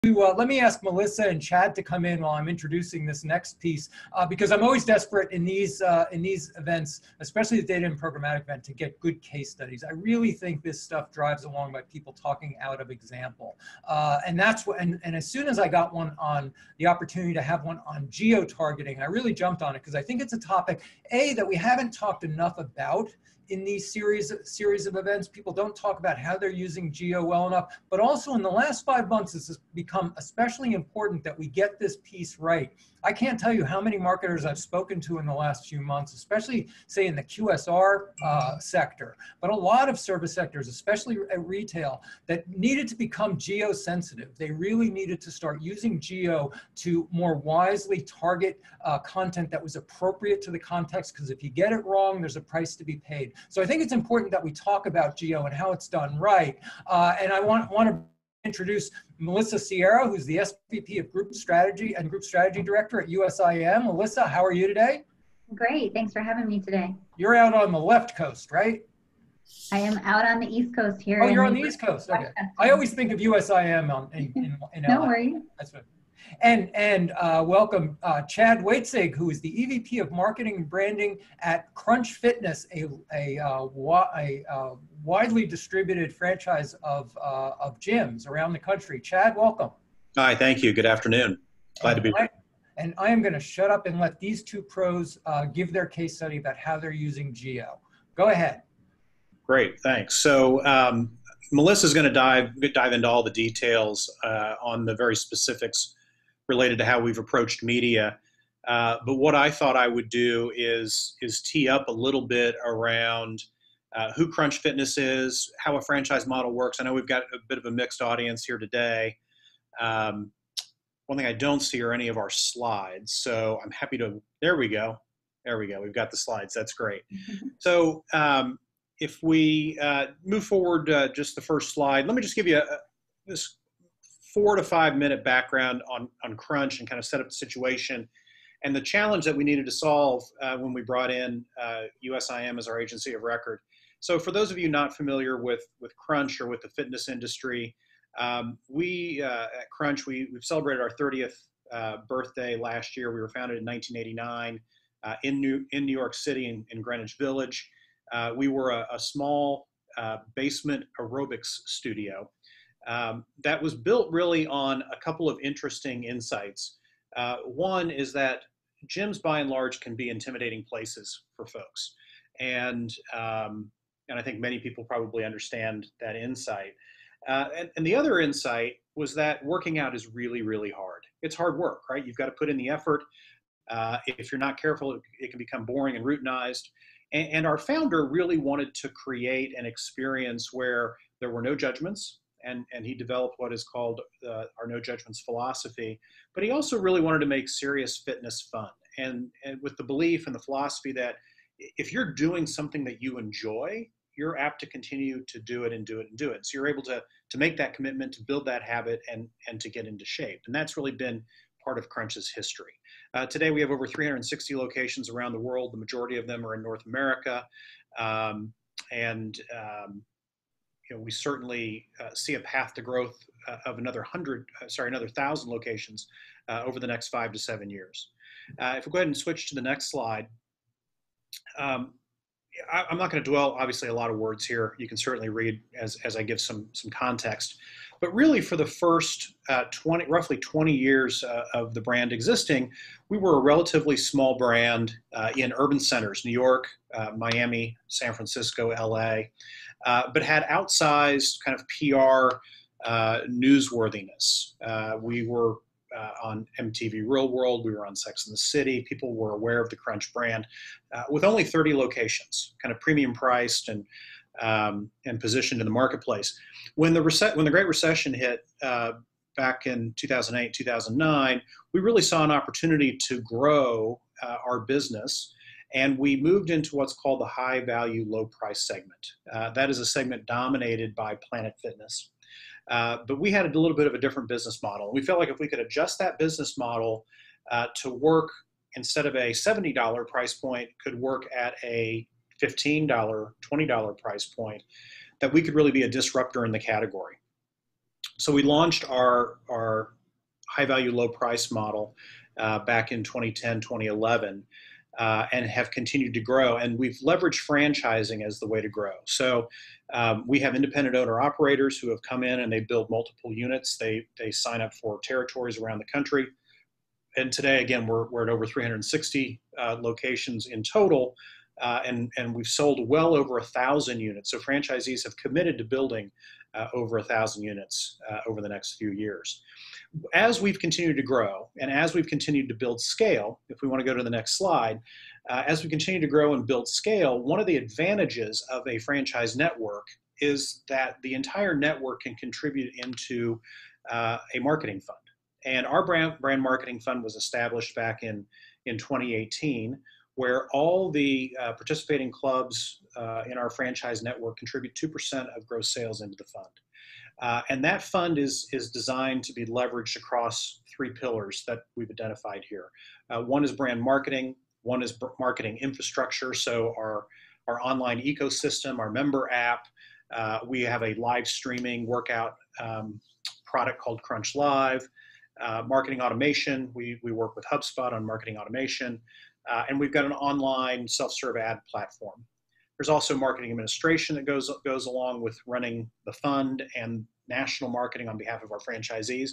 Let me ask Melissa and Chad to come in while I'm introducing this next piece, because I'm always desperate in these events, especially the data and programmatic event, to get good case studies. I really think this stuff drives along by people talking out of example, and that's what. And as soon as I got one on the opportunity to have one on geo-targeting, I really jumped on it because I think it's a topic that we haven't talked enough about in these series of events. People don't talk about how they're using geo well enough, but also in the last 5 months, this has become especially important that we get this piece right. I can't tell you how many marketers I've spoken to in the last few months, especially say in the QSR sector, but a lot of service sectors, especially at retail, that needed to become geo-sensitive. They really needed to start using geo to more wisely target content that was appropriate to the context, because if you get it wrong, there's a price to be paid. So I think it's important that we talk about geo and how it's done right. And I want to introduce Melissa Sierra, who's the SVP of Group Strategy and Group Strategy Director at USIM. Melissa, how are you today? Great, thanks for having me today. You're out on the left coast, right? I am out on the East Coast here. Oh, you're on the East Coast, okay. I always think of USIM in No LA. worries. That's what. And welcome Chad Waetzig, who is the EVP of Marketing and Branding at Crunch Fitness, a widely distributed franchise of gyms around the country. Chad, welcome. Hi, thank you. Good afternoon. Glad to be here. And I am going to shut up and let these two pros give their case study about how they're using geo. Go ahead. Great, thanks. So Melissa's going to dive into all the details on the very specifics related to how we've approached media. But what I thought I would do is tee up a little bit around who Crunch Fitness is, how a franchise model works. I know we've got a bit of a mixed audience here today. One thing I don't see are any of our slides, so I'm happy to, there we go. There we go, we've got the slides, that's great. So if we move forward just the first slide, let me just give you this 4 to 5 minute background on Crunch and kind of set up the situation and the challenge that we needed to solve when we brought in USIM as our agency of record. So for those of you not familiar with Crunch or with the fitness industry, we at Crunch, we've celebrated our 30th birthday last year. We were founded in 1989 in New York City in Greenwich Village. We were a small basement aerobics studio that was built really on a couple of interesting insights. One is that gyms by and large can be intimidating places for folks. And I think many people probably understand that insight. And the other insight was that working out is really, really hard. It's hard work, right? You've got to put in the effort. If you're not careful, it can become boring and routinized. And our founder really wanted to create an experience where there were no judgments, and he developed what is called our no judgments philosophy. But he also really wanted to make serious fitness fun, and with the belief and the philosophy that if you're doing something that you enjoy, you're apt to continue to do it and do it and do it. So you're able to make that commitment, to build that habit, and to get into shape. And that's really been part of Crunch's history. Today we have over 360 locations around the world. The majority of them are in North America. We certainly see a path to growth of another 1,000 locations over the next 5 to 7 years. If we go ahead and switch to the next slide. I'm not going to dwell, obviously, a lot of words here. You can certainly read as I give some context. But really, for the first roughly 20 years of the brand existing, we were a relatively small brand in urban centers, New York, Miami, San Francisco, LA, but had outsized kind of PR newsworthiness. We were on MTV Real World, we were on Sex and the City. People were aware of the Crunch brand with only 30 locations, kind of premium priced and positioned in the marketplace. When the Great Recession hit back in 2008, 2009, we really saw an opportunity to grow our business, and we moved into what's called the high value, low price segment. That is a segment dominated by Planet Fitness. But we had a little bit of a different business model. We felt like if we could adjust that business model to work, instead of a $70 price point, could work at a $15, $20 price point, that we could really be a disruptor in the category. So we launched our high value, low price model back in 2010, 2011, and have continued to grow. And we've leveraged franchising as the way to grow. So we have independent owner operators who have come in and they build multiple units. They sign up for territories around the country. And today, again, we're at over 360 locations in total. And we've sold well over 1,000 units. So franchisees have committed to building over 1,000 units over the next few years. As we've continued to grow and as we've continued to build scale, if we want to go to the next slide, as we continue to grow and build scale, one of the advantages of a franchise network is that the entire network can contribute into a marketing fund. And our brand marketing fund was established back in 2018, where all the participating clubs in our franchise network contribute 2% of gross sales into the fund. And that fund is designed to be leveraged across 3 pillars that we've identified here. One is brand marketing, one is marketing infrastructure, so our online ecosystem, our member app. We have a live streaming workout product called Crunch Live. Marketing automation, we work with HubSpot on marketing automation. And we've got an online self-serve ad platform. There's also marketing administration that goes along with running the fund and national marketing on behalf of our franchisees.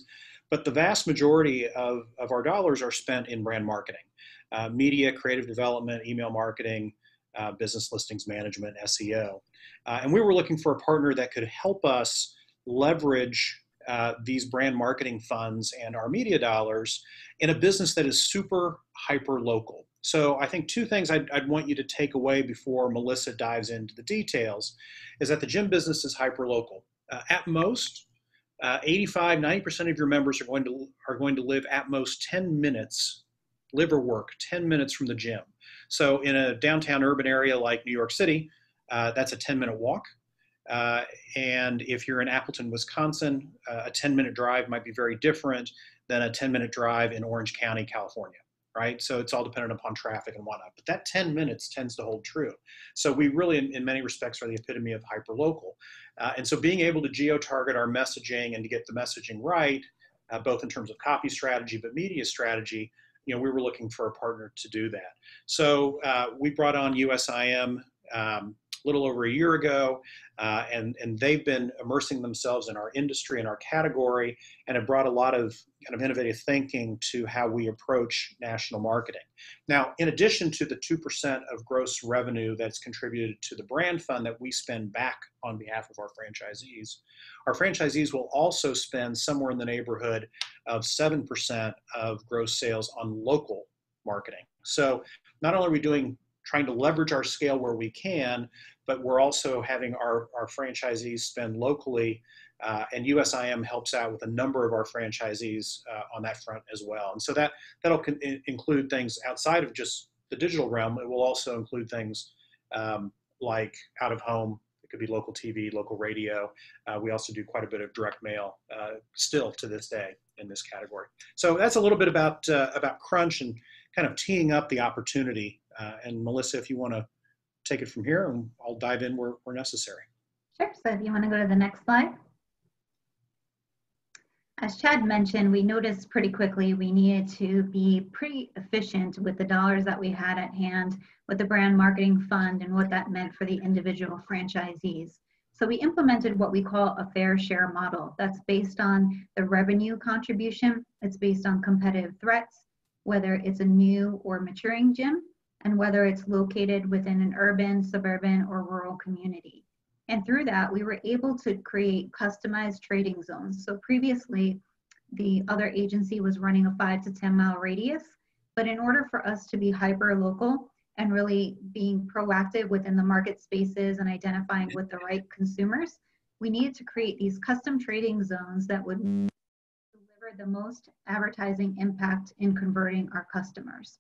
But the vast majority of our dollars are spent in brand marketing, media, creative development, email marketing, business listings management, SEO. And we were looking for a partner that could help us leverage these brand marketing funds and our media dollars in a business that is super hyper local. So I think 2 things I'd want you to take away before Melissa dives into the details is that the gym business is hyper local. At most, 85, 90% of your members are going to live at most 10 minutes, live or work 10 minutes from the gym. So in a downtown urban area like New York City, that's a 10-minute walk. And if you're in Appleton, Wisconsin, a 10-minute drive might be very different than a 10-minute drive in Orange County, California, right? So it's all dependent upon traffic and whatnot. But that 10 minutes tends to hold true. So we really, in many respects, are the epitome of hyperlocal. And so being able to geo-target our messaging and to get the messaging right, both in terms of copy strategy, but media strategy, we were looking for a partner to do that. So we brought on USIM a little over a year ago, and they've been immersing themselves in our industry and our category, and have brought a lot of kind of innovative thinking to how we approach national marketing. Now, in addition to the 2% of gross revenue that's contributed to the brand fund that we spend back on behalf of our franchisees will also spend somewhere in the neighborhood of 7% of gross sales on local marketing. So not only are we trying to leverage our scale where we can, but we're also having our franchisees spend locally, and USIM helps out with a number of our franchisees on that front as well. And so that'll include things outside of just the digital realm. It will also include things like out of home. It could be local TV, local radio. We also do quite a bit of direct mail still to this day in this category. So that's a little bit about Crunch and kind of teeing up the opportunity. And Melissa, if you want to take it from here, and I'll dive in where necessary. Sure. So if you want to go to the next slide. As Chad mentioned, we noticed pretty quickly we needed to be pretty efficient with the dollars that we had at hand with the brand marketing fund and what that meant for the individual franchisees. So we implemented what we call a fair share model. That's based on the revenue contribution. It's based on competitive threats, whether it's a new or maturing gym, and whether it's located within an urban, suburban, or rural community. And through that, we were able to create customized trading zones. So previously, the other agency was running a 5 to 10 mile radius, but in order for us to be hyper local and really being proactive within the market spaces and identifying with the right consumers, we needed to create these custom trading zones that would deliver the most advertising impact in converting our customers.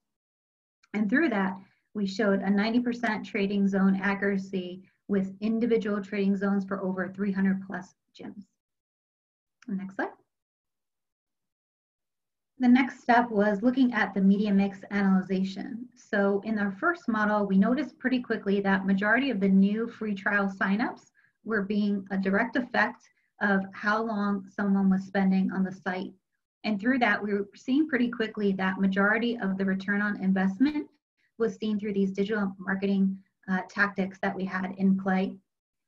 And through that, we showed a 90% trading zone accuracy with individual trading zones for over 300 plus gyms. Next slide. The next step was looking at the media mix analyzation. So in our first model, we noticed pretty quickly that majority of the new free trial signups were being a direct effect of how long someone was spending on the site. And through that, we were seeing pretty quickly that majority of the return on investment was seen through these digital marketing tactics that we had in play.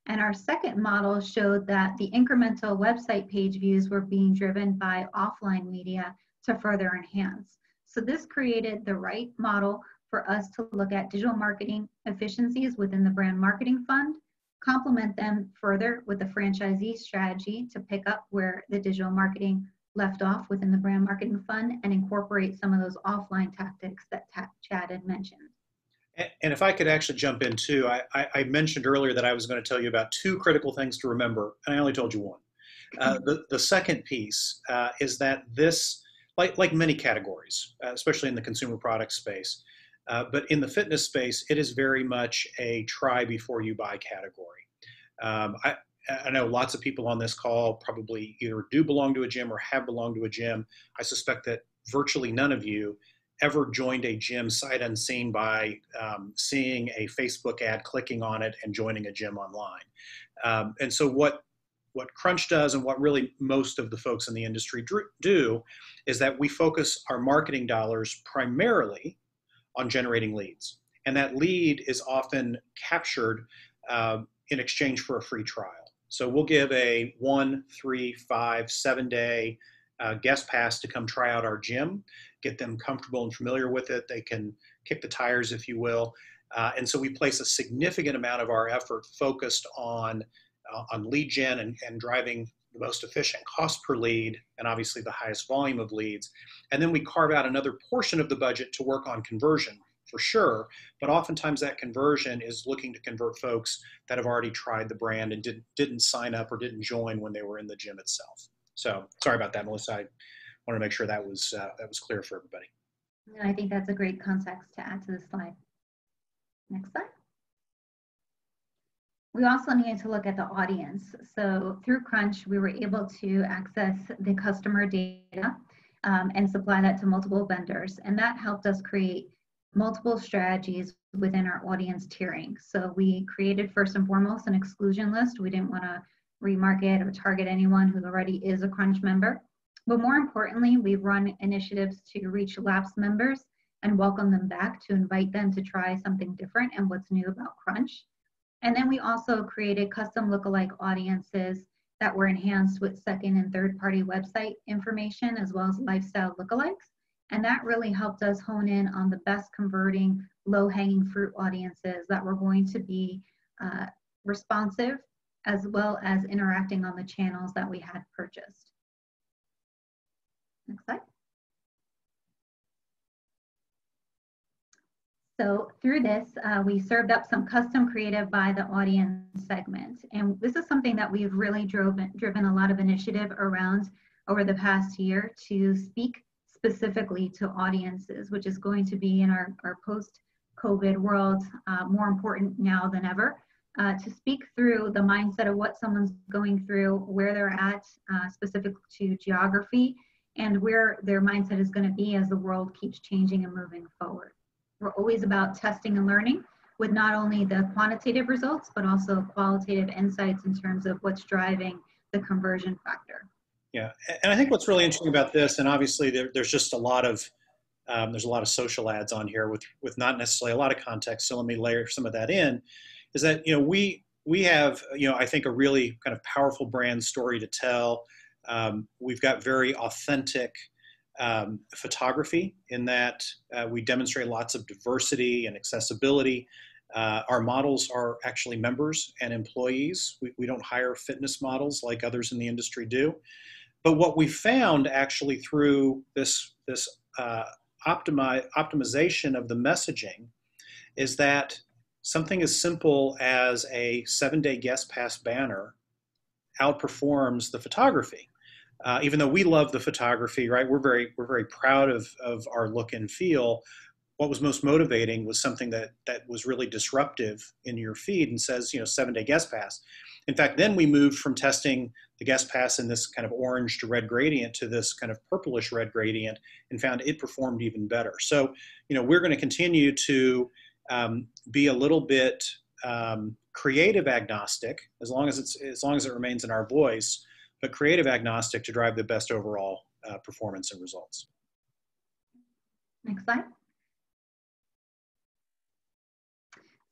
And our second model showed that the incremental website page views were being driven by offline media to further enhance. So this created the right model for us to look at digital marketing efficiencies within the brand marketing fund, complement them further with the franchisee strategy to pick up where the digital marketing left off within the brand marketing fund, and incorporate some of those offline tactics that Chad had mentioned. And if I could actually jump in too, I mentioned earlier that I was going to tell you about two critical things to remember, and I only told you one. The second piece is that this, like many categories, especially in the consumer product space, but in the fitness space, it is very much a try before you buy category. I know lots of people on this call probably either do belong to a gym or have belonged to a gym. I suspect that virtually none of you ever joined a gym sight unseen by seeing a Facebook ad, clicking on it, and joining a gym online. And so what Crunch does, and what really most of the folks in the industry do, is that we focus our marketing dollars primarily on generating leads. And that lead is often captured in exchange for a free trial. So we'll give a 1, 3, 5, 7-day guest pass to come try out our gym, get them comfortable and familiar with it. They can kick the tires, if you will. And so we place a significant amount of our effort focused on lead gen and driving the most efficient cost per lead, and obviously the highest volume of leads. And then we carve out another portion of the budget to work on conversion, for sure, but oftentimes that conversion is looking to convert folks that have already tried the brand and didn't sign up or didn't join when they were in the gym itself. So sorry about that, Melissa. I want to make sure that was clear for everybody. No, I think that's a great context to add to the slide. Next slide. We also needed to look at the audience. So through Crunch, we were able to access the customer data and supply that to multiple vendors. And that helped us create multiple strategies within our audience tiering. So we created, first and foremost, an exclusion list. We didn't want to remarket or target anyone who already is a Crunch member. But more importantly, we've run initiatives to reach lapsed members and welcome them back, to invite them to try something different and what's new about Crunch. And then we also created custom lookalike audiences that were enhanced with second and third party website information, as well as lifestyle lookalikes. And that really helped us hone in on the best converting low hanging fruit audiences that were going to be responsive, as well as interacting on the channels that we had purchased. Next slide. So through this, we served up some custom creative by the audience segment. And this is something that we've really driven a lot of initiative around over the past year, to speak specifically to audiences, which is going to be in our post-COVID world more important now than ever, to speak through the mindset of what someone's going through, where they're at, specific to geography, and where their mindset is going to be as the world keeps changing and moving forward. We're always about testing and learning with not only the quantitative results, but also qualitative insights in terms of what's driving the conversion factor. Yeah, and I think what's really interesting about this, and obviously there's just a lot of social ads on here with not necessarily a lot of context. So let me layer some of that in. Is that we have I think a really kind of powerful brand story to tell. We've got very authentic photography in that we demonstrate lots of diversity and accessibility. Our models are actually members and employees. We don't hire fitness models like others in the industry do. But what we found actually through this optimization of the messaging is that something as simple as a 7-day guest pass banner outperforms the photography. Even though we love the photography, right? We're very proud of our look and feel. What was most motivating was something that was really disruptive in your feed and says, 7-day guest pass. In fact, then we moved from testing the guest pass in this kind of orange to red gradient to this kind of purplish red gradient, and found it performed even better. So, we're going to continue to be a little bit creative agnostic, as long as it remains in our voice. but creative agnostic to drive the best overall performance and results. Next slide.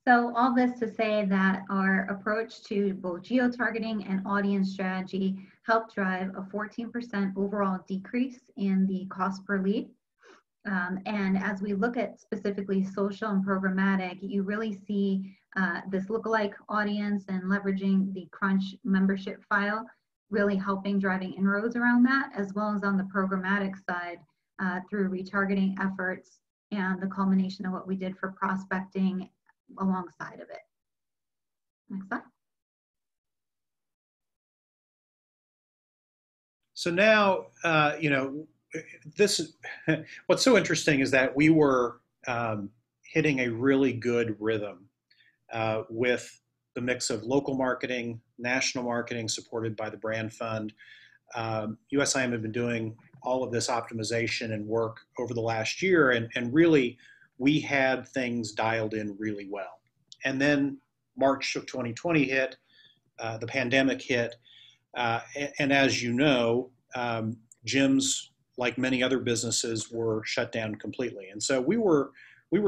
So all this to say that our approach to both geo-targeting and audience strategy helped drive a 14% overall decrease in the cost per lead. And as we look at specifically social and programmatic, you really see this lookalike audience and leveraging the Crunch membership file really helping driving inroads around that, as well as on the programmatic side through retargeting efforts and the culmination of what we did for prospecting alongside of it. Next slide. So now, what's so interesting is that we were hitting a really good rhythm with the mix of local marketing, national marketing supported by the brand fund. USIM had been doing all of this optimization and work over the last year, and really we had things dialed in really well. And then March of 2020 hit, the pandemic hit, and as you know, gyms, like many other businesses, were shut down completely. And so we were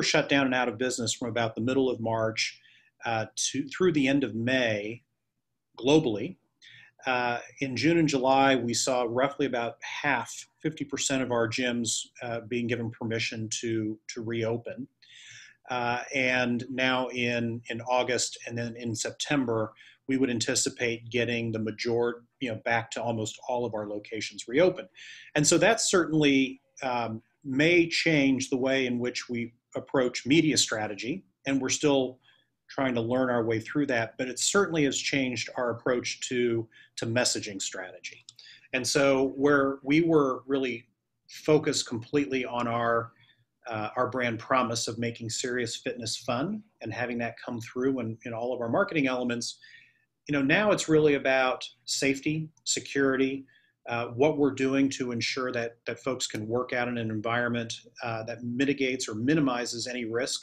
shut down and out of business from about the middle of March through the end of May globally. In June and July, we saw roughly about 50% of our gyms being given permission to reopen. And now in August and then in September, we would anticipate getting the majority, back to almost all of our locations reopened. And so that certainly may change the way in which we approach media strategy, and we're still trying to learn our way through that, but it certainly has changed our approach to messaging strategy. And so where we were really focused completely on our brand promise of making serious fitness fun and having that come through in all of our marketing elements, now it's really about safety, security, what we're doing to ensure that folks can work out in an environment that mitigates or minimizes any risk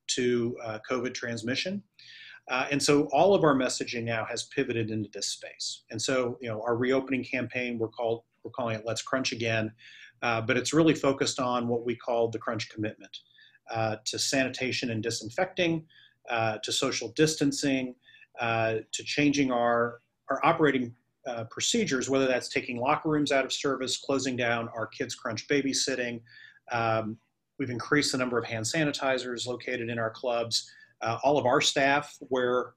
to COVID transmission. And so all of our messaging now has pivoted into this space. And so, our reopening campaign, we're calling it Let's Crunch Again, but it's really focused on what we call the Crunch commitment to sanitation and disinfecting, to social distancing, to changing our operating procedures, whether that's taking locker rooms out of service, closing down our Kids Crunch babysitting. We've increased the number of hand sanitizers located in our clubs. All of our staff wear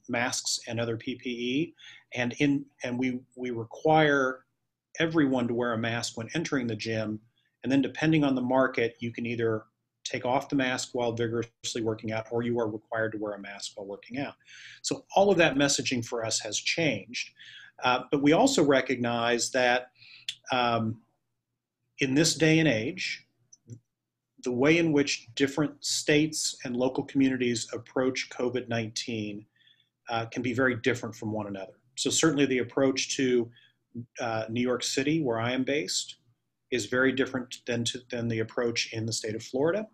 masks and other PPE, and we require everyone to wear a mask when entering the gym. And then depending on the market, you can either take off the mask while vigorously working out, or you are required to wear a mask while working out. So all of that messaging for us has changed. But we also recognize that in this day and age, the way in which different states and local communities approach COVID-19 can be very different from one another. So certainly the approach to New York City, where I am based, is very different than the approach in the state of Florida,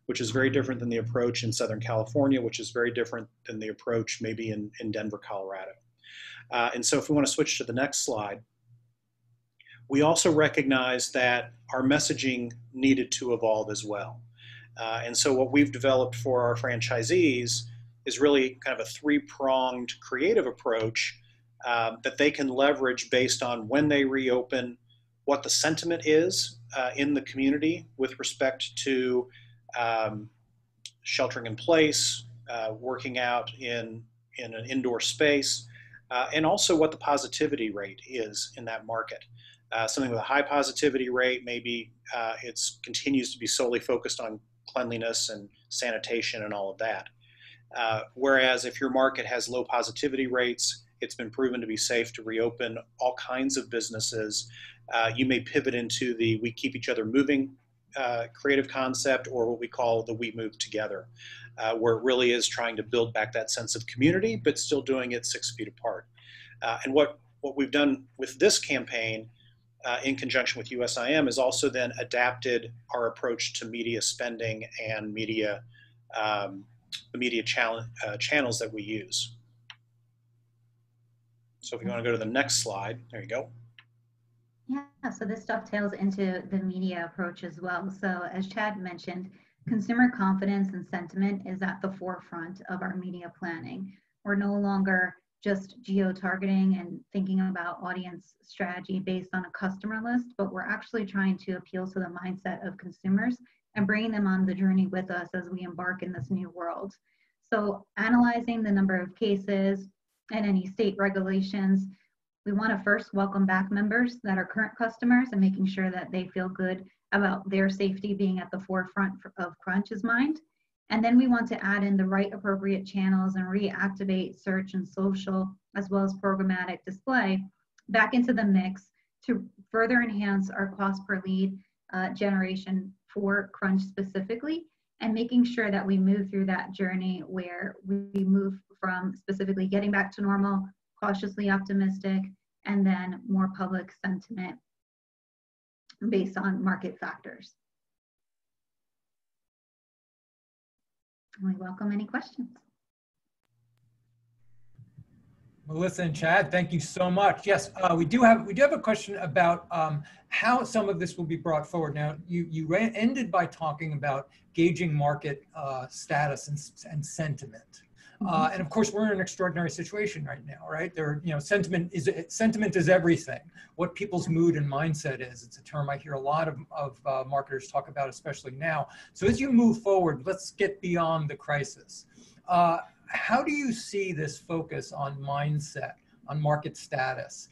which is very different than the approach in Southern California, which is very different than the approach maybe in Denver, Colorado. And so if we want to switch to the next slide, we also recognize that our messaging needed to evolve as well. And so what we've developed for our franchisees is really kind of a three-pronged creative approach that they can leverage based on when they reopen, what the sentiment is in the community with respect to sheltering in place, working out in an indoor space, and also what the positivity rate is in that market. Something with a high positivity rate, maybe it continues to be solely focused on cleanliness and sanitation and all of that. Whereas if your market has low positivity rates, it's been proven to be safe to reopen all kinds of businesses. You may pivot into the we keep each other moving creative concept, or what we call the we move together, where it really is trying to build back that sense of community, but still doing it 6 feet apart. And what we've done with this campaign in conjunction with USIM is also then adapted our approach to media spending and media, the media channels that we use. So if you want to go to the next slide, there you go. Yeah, so this dovetails into the media approach as well. So as Chad mentioned, consumer confidence and sentiment is at the forefront of our media planning. We're no longer just geo-targeting and thinking about audience strategy based on a customer list, but we're actually trying to appeal to the mindset of consumers and bringing them on the journey with us as we embark in this new world. So analyzing the number of cases and any state regulations, we want to first welcome back members that are current customers and making sure that they feel good about their safety being at the forefront of Crunch's mind. And then we want to add in the right appropriate channels and reactivate search and social, as well as programmatic display back into the mix to further enhance our cost per lead generation for Crunch specifically, and making sure that we move through that journey where we move from specifically getting back to normal, cautiously optimistic, and then more public sentiment based on market factors. We welcome any questions. Melissa and Chad, thank you so much. Yes, we do have a question about how some of this will be brought forward. Now, you ended by talking about gauging market status and sentiment. And of course, we're in an extraordinary situation right now, right? Sentiment is everything. What people's mood and mindset is. It's a term I hear a lot of marketers talk about, especially now. So as you move forward, let's get beyond the crisis. How do you see this focus on mindset, on market status,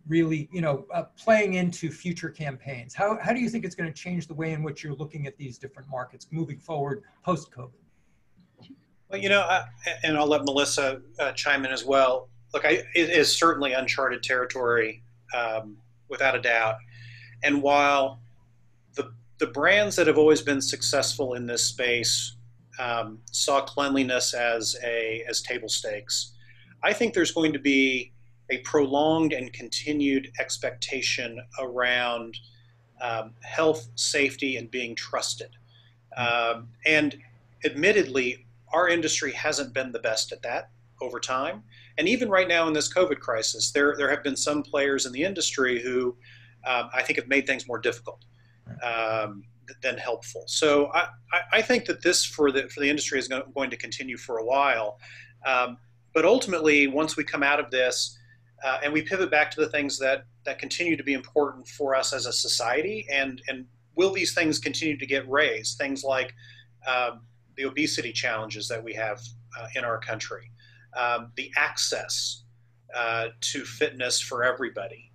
really, playing into future campaigns? How do you think it's going to change the way in which you're looking at these different markets moving forward post-COVID? Well, and I'll let Melissa chime in as well. Look, it is certainly uncharted territory, without a doubt. And while the brands that have always been successful in this space saw cleanliness as table stakes, I think there's going to be a prolonged and continued expectation around health, safety, and being trusted. And admittedly, our industry hasn't been the best at that over time. And even right now in this COVID crisis, there have been some players in the industry who I think have made things more difficult than helpful. So I think that this for the industry is going to continue for a while. But ultimately, once we come out of this and we pivot back to the things that continue to be important for us as a society, and will these things continue to get raised? Things like the obesity challenges that we have in our country, the access to fitness for everybody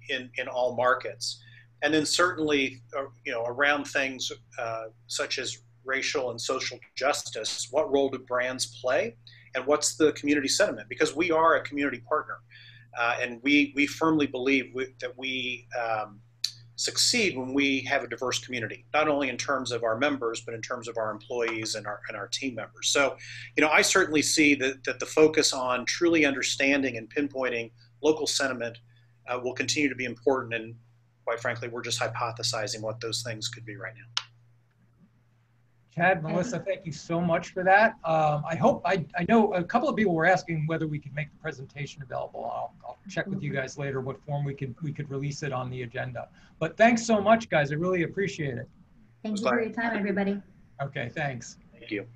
in all markets, and then certainly around things such as racial and social justice. What role do brands play, and what's the community sentiment? Because we are a community partner, and we firmly believe that we succeed when we have a diverse community, not only in terms of our members, but in terms of our employees and our team members. So, I certainly see that the focus on truly understanding and pinpointing local sentiment will continue to be important. And quite frankly, we're just hypothesizing what those things could be right now. Chad, Melissa, thank you so much for that. I know a couple of people were asking whether we could make the presentation available. I'll check with you guys later what form we could release it on the agenda. But thanks so much, guys. I really appreciate it. Thank you for your time, everybody. Okay, thanks. Thank you.